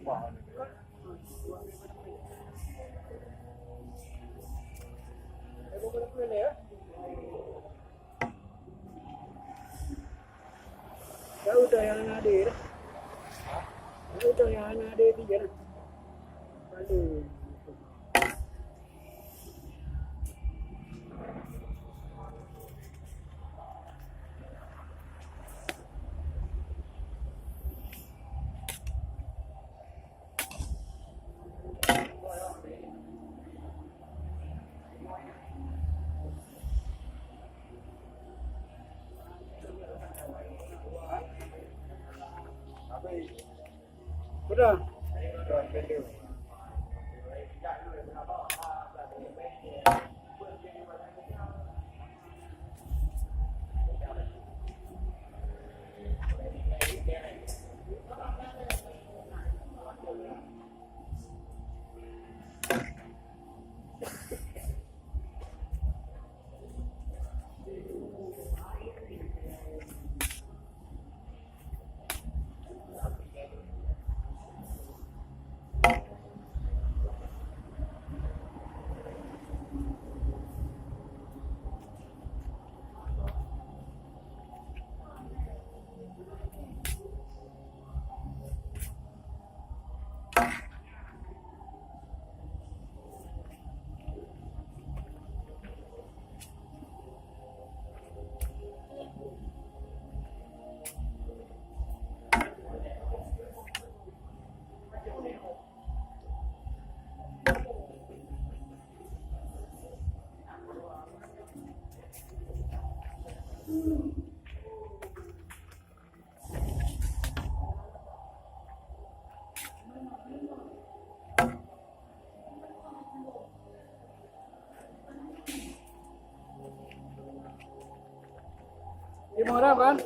Jauh dah yang ada dah. Jauh dah yang ada tiga dah. Aduh. Sudah. Dia marah kan?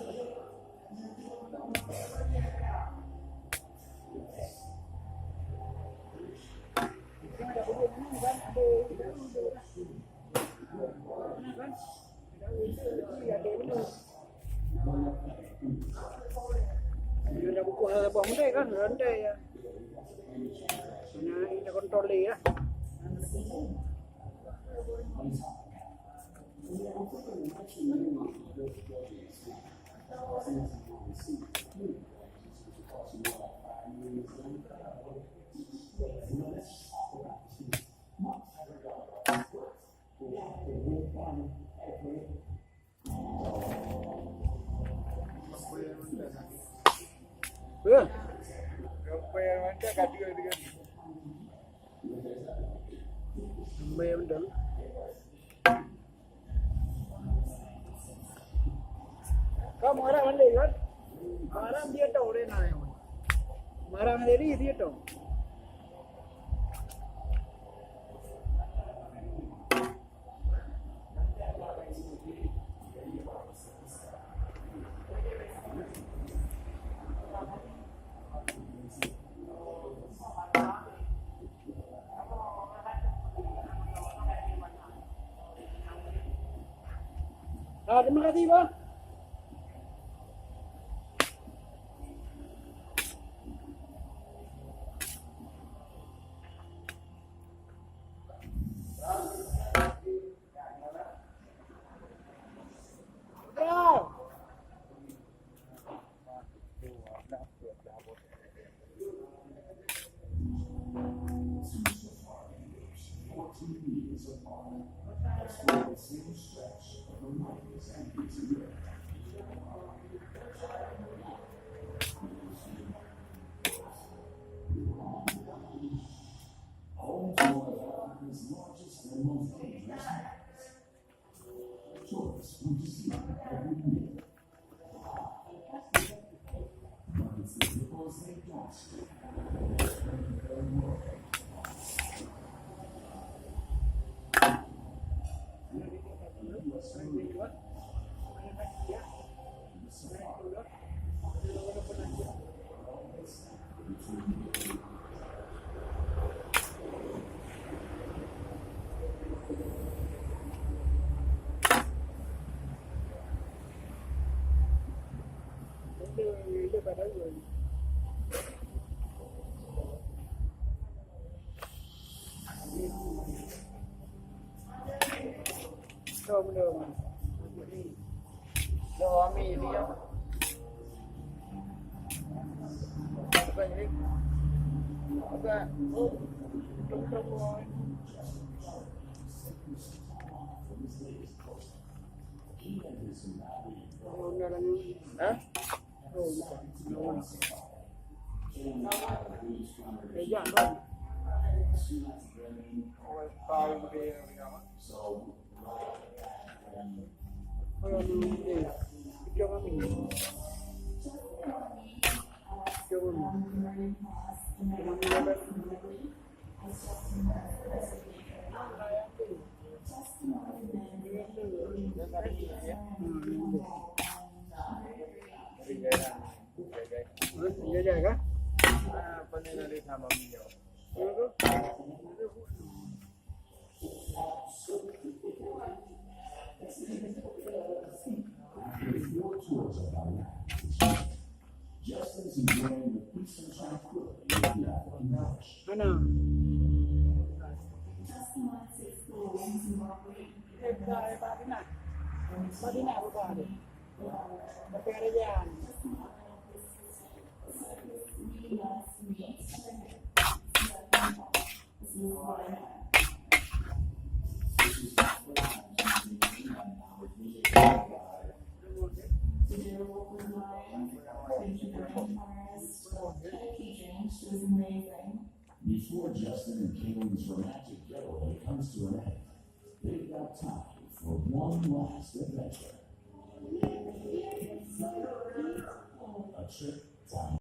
Dia dah buku hal apa mudah kan? Rendah ya. Nah, kita kontrol dia. Gambar yang mana kat dia dengan Gambar yang betul. Kau marah mana kan? Marah dia tahu dia nak yang mana. Marah dia tahu. Terima kasih bang. Dia pada man. Suami dia. Bukan ni. Bukan. Oh. Perempuan. Oh, nak ni. Ha? Oh, nak. Kejap kan. Oh, tahu dia ni apa? Kalau ni, kita kami. Kita kami. Jaga kan? Apa ni nanti sama dia? Justin's enjoying the peace and tranquility of the island village. Mana? Padina apa ada? Tapi ada jalan. Before Justin and Caitlin's romantic getaway comes to an end, they've got time for one last adventure. A trip down